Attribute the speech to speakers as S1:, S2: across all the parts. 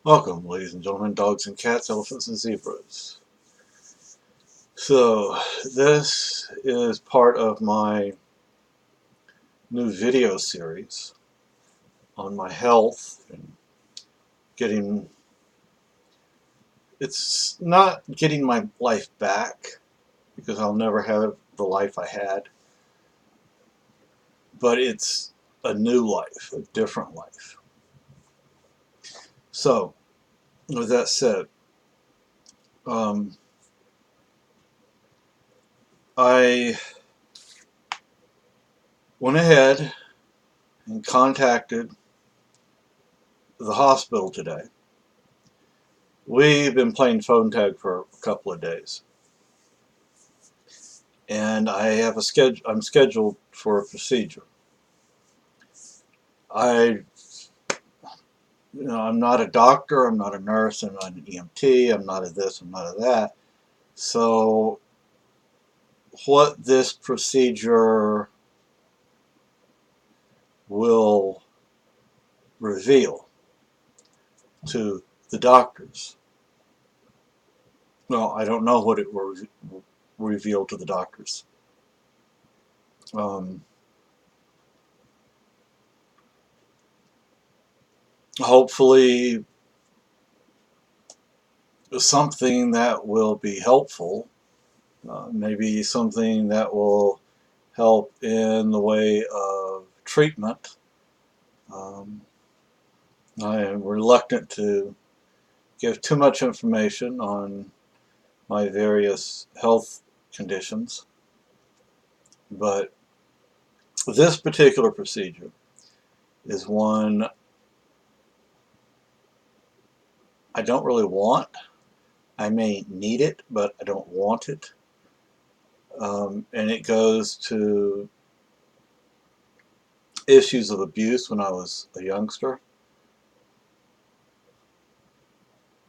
S1: Welcome, ladies and gentlemen, dogs and cats, elephants and zebras. So, this is part of my new video series on my health and getting. It's not getting my life back because I'll never have the life I had, but it's a new life, a different life. So, with that said, um, I went ahead and contacted the hospital today. We've been playing phone tag for a couple of days, and I have a schedule. I'm scheduled for a procedure. I, I'm not a doctor. I'm not a nurse. I'm not an EMT. I'm not a this. I'm not a that. So, what this procedure will reveal to the doctors? Well, I don't know what it will reveal to the doctors. Um, Hopefully, something that will be helpful. Maybe something that will help in the way of treatment. Um, I am reluctant to give too much information on my various health conditions, but this particular procedure is one I don't really want. I may need it, but I don't want it. And it goes to issues of abuse when I was a youngster.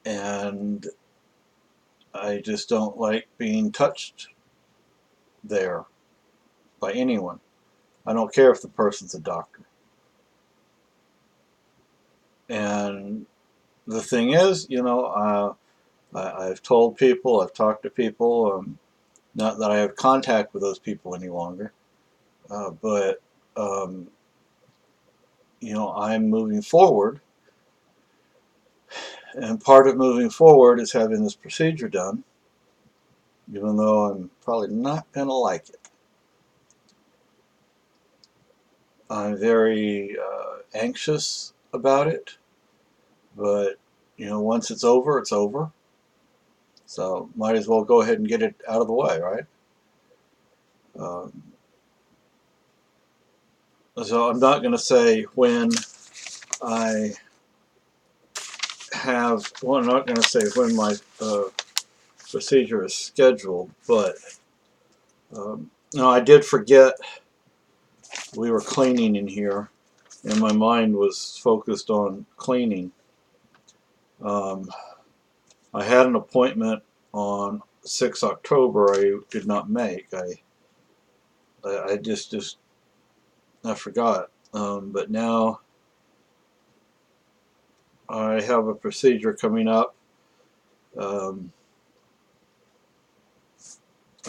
S1: And I just don't like being touched there by anyone. I don't care if the person's a doctor. And the thing is, I've told people, I've talked to people, not that I have contact with those people any longer, but, um, I'm moving forward. And part of moving forward is having this procedure done, even though I'm probably not going to like it. I'm very anxious about it, but, once it's over, it's over. So might as well go ahead and get it out of the way, right? Um, so I'm not going to say when I well, I'm not going to say when my procedure is scheduled, but no, I did forget we were cleaning in here, and my mind was focused on cleaning. Um, I had an appointment on 6 October I did not make. I just I forgot. But now I have a procedure coming up, um,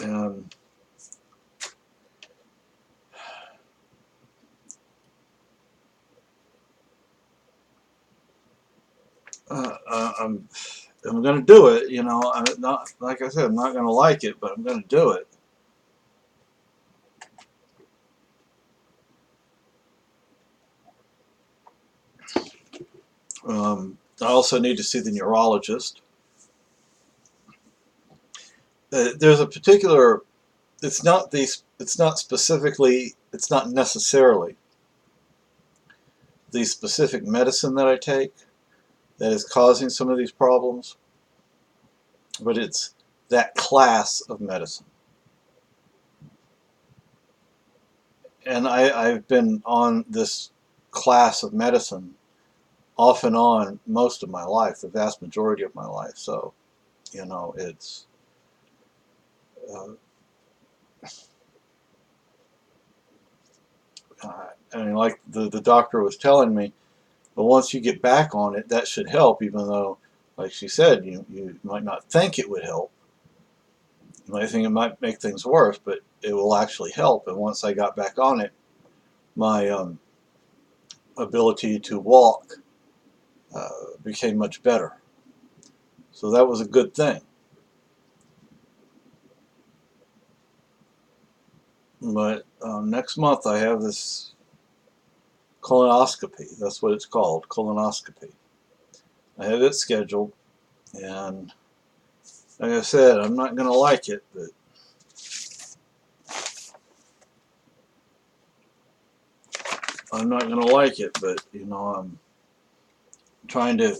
S1: and I'm going to do it. I'm not, like I said, I'm not going to like it, but I'm going to do it. I also need to see the neurologist. There's a particular. It's not these. It's not specifically. It's not necessarily the specific medicine that I take that is causing some of these problems, but it's that class of medicine. And I've been on this class of medicine off and on most of my life, the vast majority of my life. So, it's uh, I mean, like the doctor was telling me, But once you get back on it, that should help, even though, like she said, you might not think it would help. You might think it might make things worse, but it will actually help. And once I got back on it, my ability to walk became much better. So that was a good thing. But next month I have this colonoscopy. That's what it's called, colonoscopy. I have it scheduled, and like I said, I'm not going to like it, but I'm trying to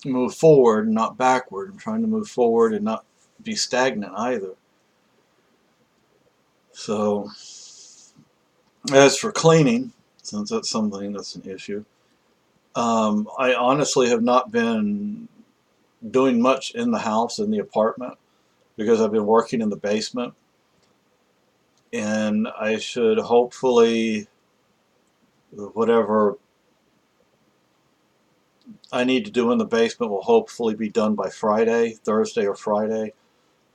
S1: move forward and not backward. I'm trying to move forward and not be stagnant either. So, as for cleaning, since that's something that's an issue, I honestly have not been doing much in the house, in the apartment, because I've been working in the basement, and I should hopefully, whatever I need to do in the basement will hopefully be done by Friday, Thursday or Friday.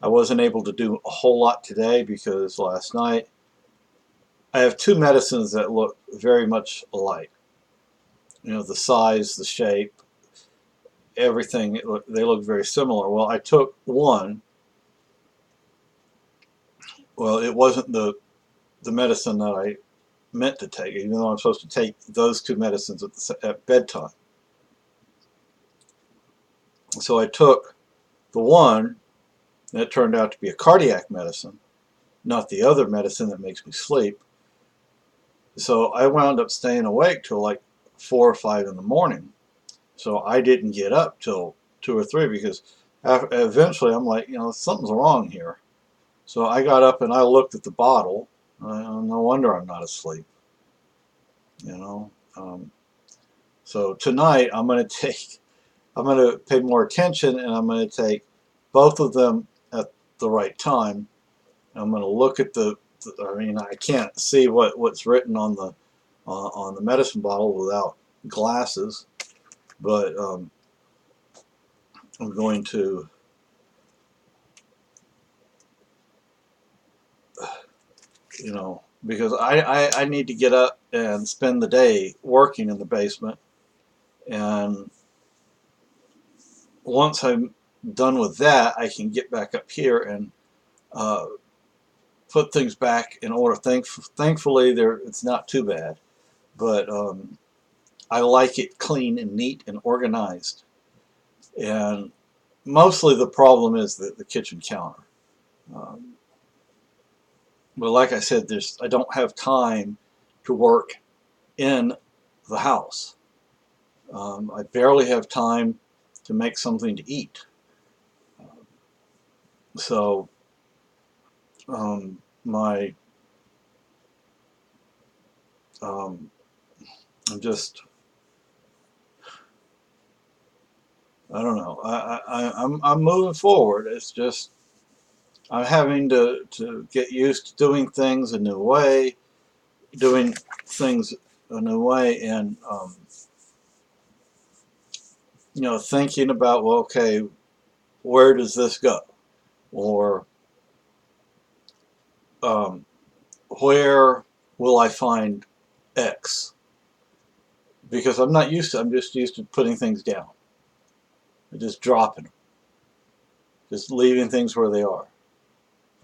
S1: I wasn't able to do a whole lot today because last night I have two medicines that look very much alike. You know, the size, the shape, everything, they look very similar. Well, I took one. Well, it wasn't the medicine that I meant to take, even though I'm supposed to take those two medicines at bedtime. So I took the one that turned out to be a cardiac medicine, not the other medicine that makes me sleep. So I wound up staying awake till like 4 or 5 in the morning. So I didn't get up till 2 or 3 because eventually I'm like, something's wrong here. So I got up and I looked at the bottle. No wonder I'm not asleep. You know. So tonight I'm going to pay more attention, and I'm going to take both of them at the right time. I'm going to look at I can't see what's written on the medicine bottle without glasses, but I'm going to, because I need to get up and spend the day working in the basement, and once I'm done with that, I can get back up here and uh, put things back in order. Thankfully, it's not too bad, but I like it clean and neat and organized. And mostly the problem is the kitchen counter. Um, but like I said, I don't have time to work in the house. I barely have time to make something to eat. So my I'm just I don't know. I'm moving forward. It's just I'm having to get used to doing things a new way, doing things a new way, and thinking about, well, okay, where does this go, or um, where will I find X? Because I'm just used to putting things down, just dropping them, just leaving things where they are.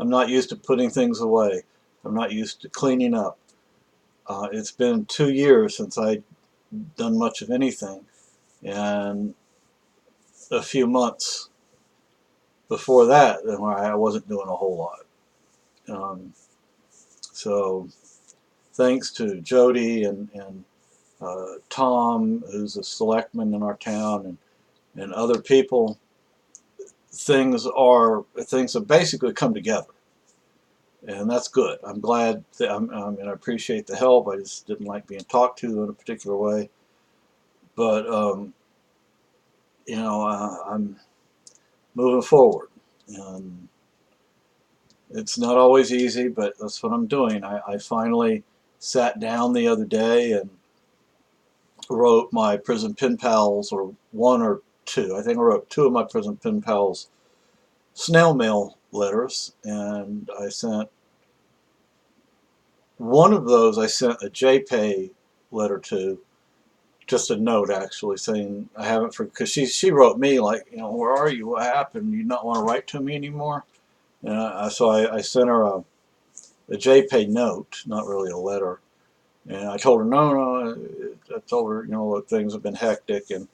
S1: I'm not used to putting things away. I'm not used to cleaning up. It's been 2 years since I've done much of anything, and a few months before that, where I wasn't doing a whole lot. So thanks to Jody and Tom, who's a selectman in our town, and other people, things have basically come together, and that's good. I'm glad that and I appreciate the help. I just didn't like being talked to in a particular way, but I'm moving forward. It's not always easy, but that's what I'm doing. I finally sat down the other day and wrote my prison pen pals, or one or two. I think I wrote two of my prison pen pals snail mail letters, and I sent one of those. I sent a JPay letter to, just a note actually saying I haven't, because she wrote me like, where are you? What happened? You not want to write to me anymore? And so I sent her a JPay note, not really a letter. And I told her, no. I told her, look, things have been hectic, and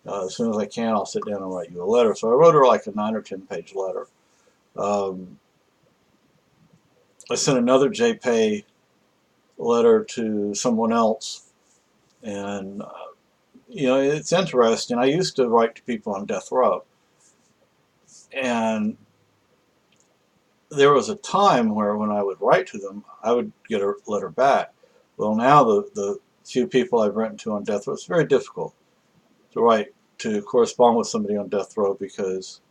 S1: as soon as I can, I'll sit down and write you a letter. So I wrote her like a 9 or 10 page letter. I sent another JPay letter to someone else, and it's interesting. I used to write to people on death row, and there was a time where when I would write to them, I would get a letter back. Well, now the few people I've written to on death row, it's very difficult to correspond with somebody on death row, because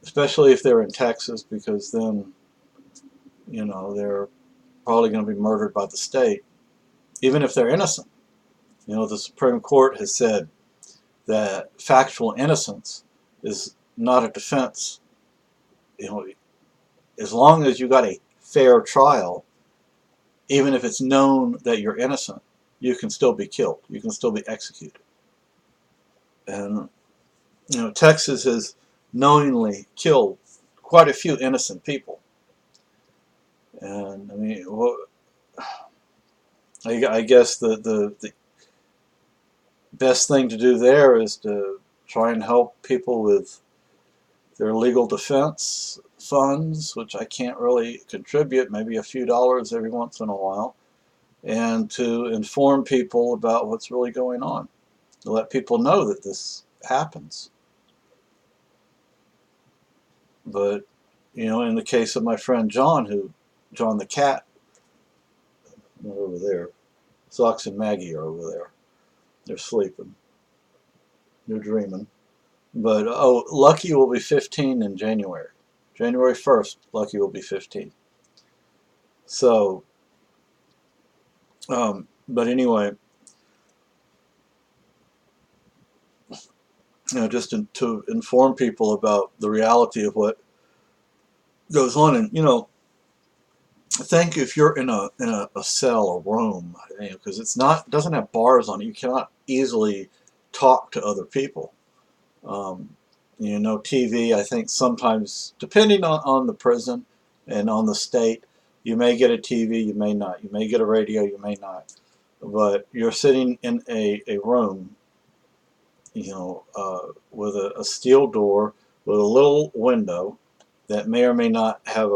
S1: especially if they're in Texas, because then they're probably going to be murdered by the state, even if they're innocent. The Supreme Court has said that factual innocence is not a defense. As long as you got a fair trial, even if it's known that you're innocent, you can still be killed. You can still be executed. And Texas has knowingly killed quite a few innocent people. And I mean, I guess the best thing to do there is to try and help people with their legal defense funds, which I can't really contribute, maybe a few dollars every once in a while, and to inform people about what's really going on, to let people know that this happens. But in the case of my friend John the cat, over there, Socks and Maggie are over there. They're sleeping. They're dreaming. But Lucky will be 15 in January. January 1st, Lucky will be 15. So, but anyway, just to inform people about the reality of what goes on, and I think if you're in a cell or room, because it doesn't have bars on it, you cannot easily talk to other people. TV, I think sometimes, depending on the prison and on the state, you may get a TV, you may not. You may get a radio, you may not. But you're sitting in a room, with a steel door, with a little window that may or may not have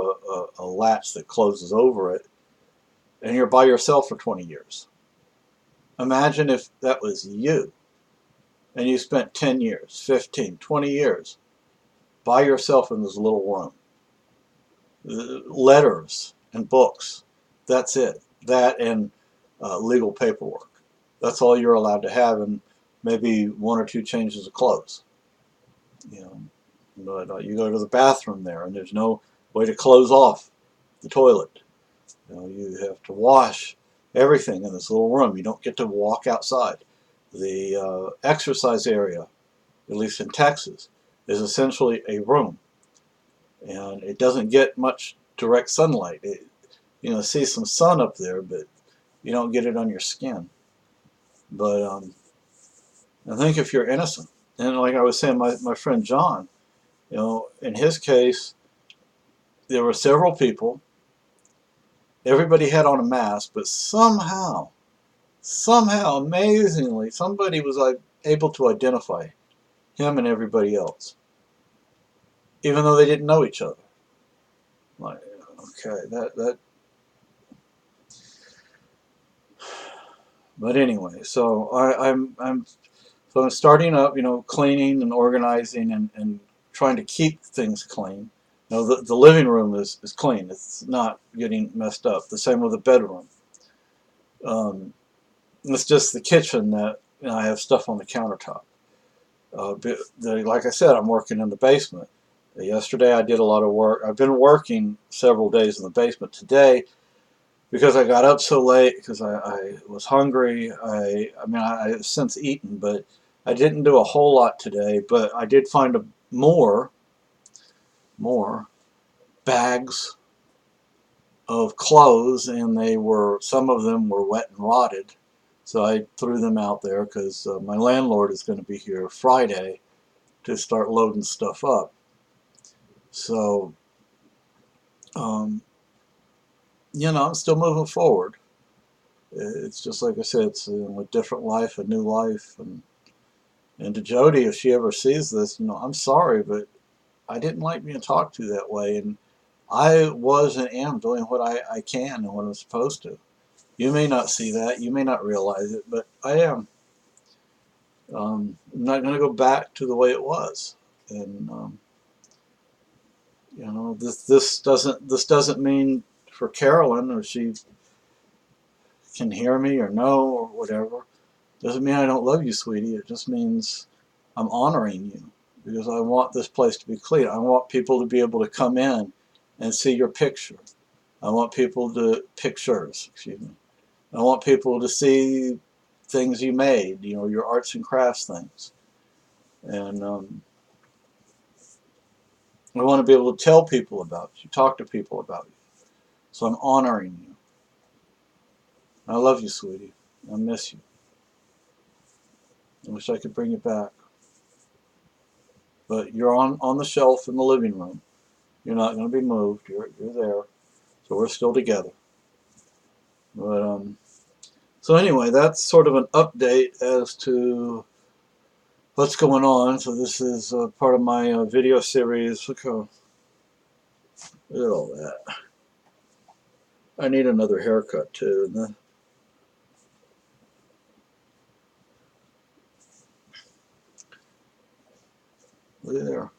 S1: a latch that closes over it, and you're by yourself for 20 years. Imagine if that was you, and you spent 10 years, 15, 20 years by yourself in this little room. Letters and books, that's it. That and legal paperwork. That's all you're allowed to have, and maybe one or two changes of clothes. But you go to the bathroom there, and there's no way to close off the toilet. You have to wash everything in this little room. You don't get to walk outside. The exercise area, at least in Texas, is essentially a room, and it doesn't get much direct sunlight. See some sun up there, but you don't get it on your skin. But I think if you're innocent, and like I was saying, my friend John, in his case, there were several people. Everybody had on a mask, but somehow, amazingly, somebody was able to identify him and everybody else, even though they didn't know each other. Like, okay, that. But anyway, so I'm starting up, cleaning and organizing, and trying to keep things clean. The living room is clean. It's not getting messed up. The same with the bedroom. It's just the kitchen that I have stuff on the countertop. Like I said, I'm working in the basement. Yesterday I did a lot of work. I've been working several days in the basement. Today because I got up so late because I was hungry. I have since eaten, but I didn't do a whole lot today. But I did find more bags of clothes, and some of them were wet and rotted. So I threw them out there because my landlord is going to be here Friday to start loading stuff up. So, um, I'm still moving forward. It's just like I said, it's a different life, a new life, and to Jody, if she ever sees this, I'm sorry, but I didn't like being talked to that way, and I was and am doing what I can and what I'm supposed to. You may not see that, you may not realize it, but I am. I'm not going to go back to the way it was, and this doesn't mean for Carolyn, or she can hear me or know or whatever. Doesn't mean I don't love you, sweetie. It just means I'm honoring you because I want this place to be clean. I want people to be able to come in and see your picture. I want people to pictures, excuse me. I want people to see things you made, your arts and crafts things. And I want to be able to tell people about you, talk to people about you. So I'm honoring you. I love you, sweetie. I miss you. I wish I could bring you back. But you're on the shelf in the living room. You're not going to be moved. You're there. So we're still together. But so anyway, that's sort of an update as to what's going on. So this is part of my video series. Look at all that. I need another haircut too. Look there.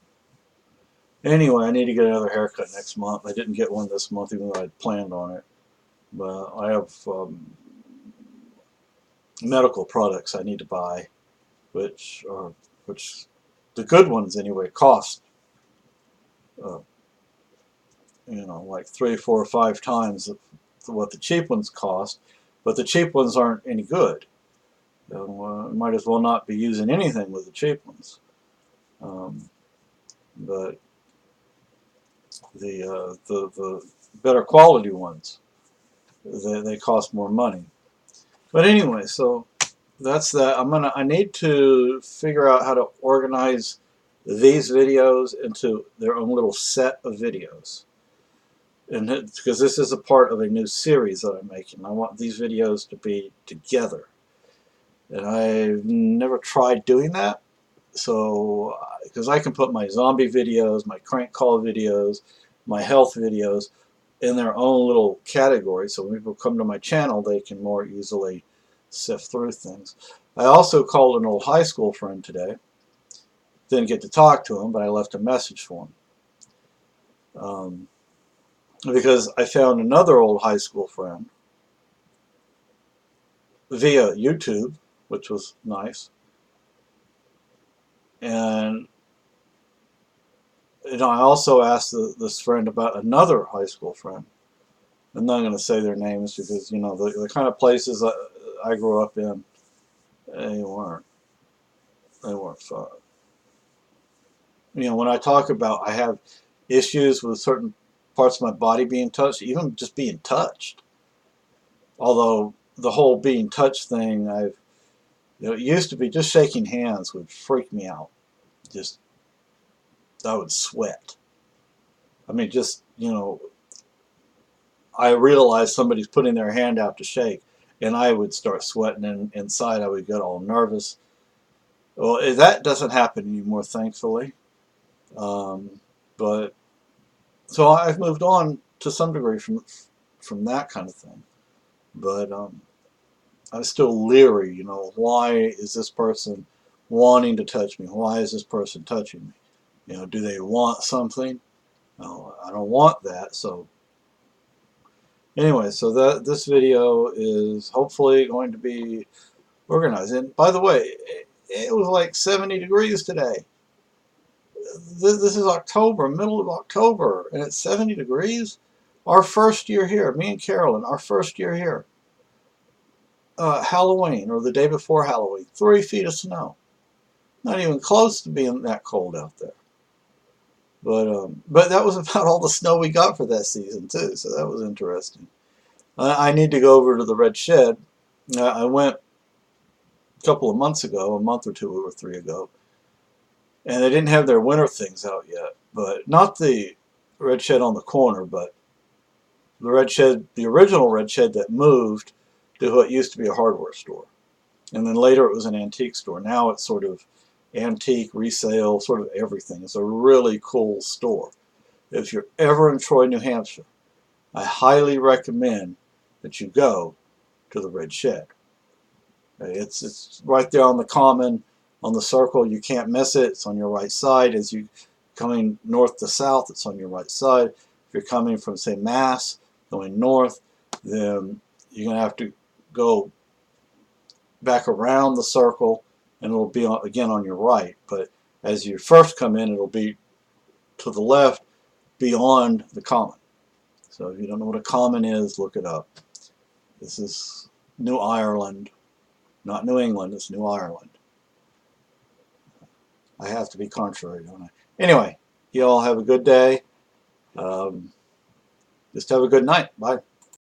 S1: Anyway, I need to get another haircut next month. I didn't get one this month, even though I'd planned on it. But I have medical products I need to buy, which the good ones anyway cost uh, like 3, 4, or 5 times what the cheap ones cost. But the cheap ones aren't any good. Might as well not be using anything with the cheap ones. But the better quality ones, they cost more money. But anyway, so that's that. I need to figure out how to organize these videos into their own little set of videos. And because this is a part of a new series that I'm making. I want these videos to be together. And I've never tried doing that. So, because I can put my zombie videos, my crank call videos, my health videos in their own little category, so when people come to my channel, they can more easily sift through things. I also called an old high school friend today. Didn't get to talk to him, but I left a message for him. Because I found another old high school friend via YouTube, which was nice. And I also asked this friend about another high school friend. I'm not going to say their names because the kind of places I grew up in, they weren't fun. When I talk about I have issues with certain parts of my body being touched, even just being touched. Although the whole being touched thing, it used to be just shaking hands would freak me out. Just I would sweat. I mean, I realized somebody's putting their hand out to shake, and I would start sweating, and inside I would get all nervous. Well, that doesn't happen anymore, thankfully. But so I've moved on to some degree from that kind of thing. But I'm still leery. Why is this person wanting to touch me? Why is this person touching me? Do they want something? No, I don't want that. So anyway, so this video is hopefully going to be organized. And by the way, it was like 70 degrees today. This is October, middle of October, and it's 70 degrees. Our first year here, me and Carolyn, our first year here, Halloween or the day before Halloween, 3 feet of snow. Not even close to being that cold out there. But that was about all the snow we got for that season too, so that was interesting. I need to go over to the Red Shed. I went a couple of months ago, a month or 2 or 3 ago, and they didn't have their winter things out yet. But not the Red Shed on the corner, but the Red Shed, the original Red Shed that moved to what used to be a hardware store. And then later it was an antique store. Now it's sort of antique, resale, sort of everything. It's a really cool store. If you're ever in Troy, New Hampshire, I highly recommend that you go to the Red Shed. It's right there on the common, on the circle. You can't miss it. It's on your right side. As you coming north to south, it's on your right side. If you're coming from, say, Mass, going north, then you're going to have to go back around the circle, and it'll be again on your right. But as you first come in, it'll be to the left, beyond the common. So if you don't know what a common is, look it up. This is New Ireland, not New England. It's New Ireland. I have to be contrary, don't I? Anyway, you all have a good day. Just have a good night. Bye.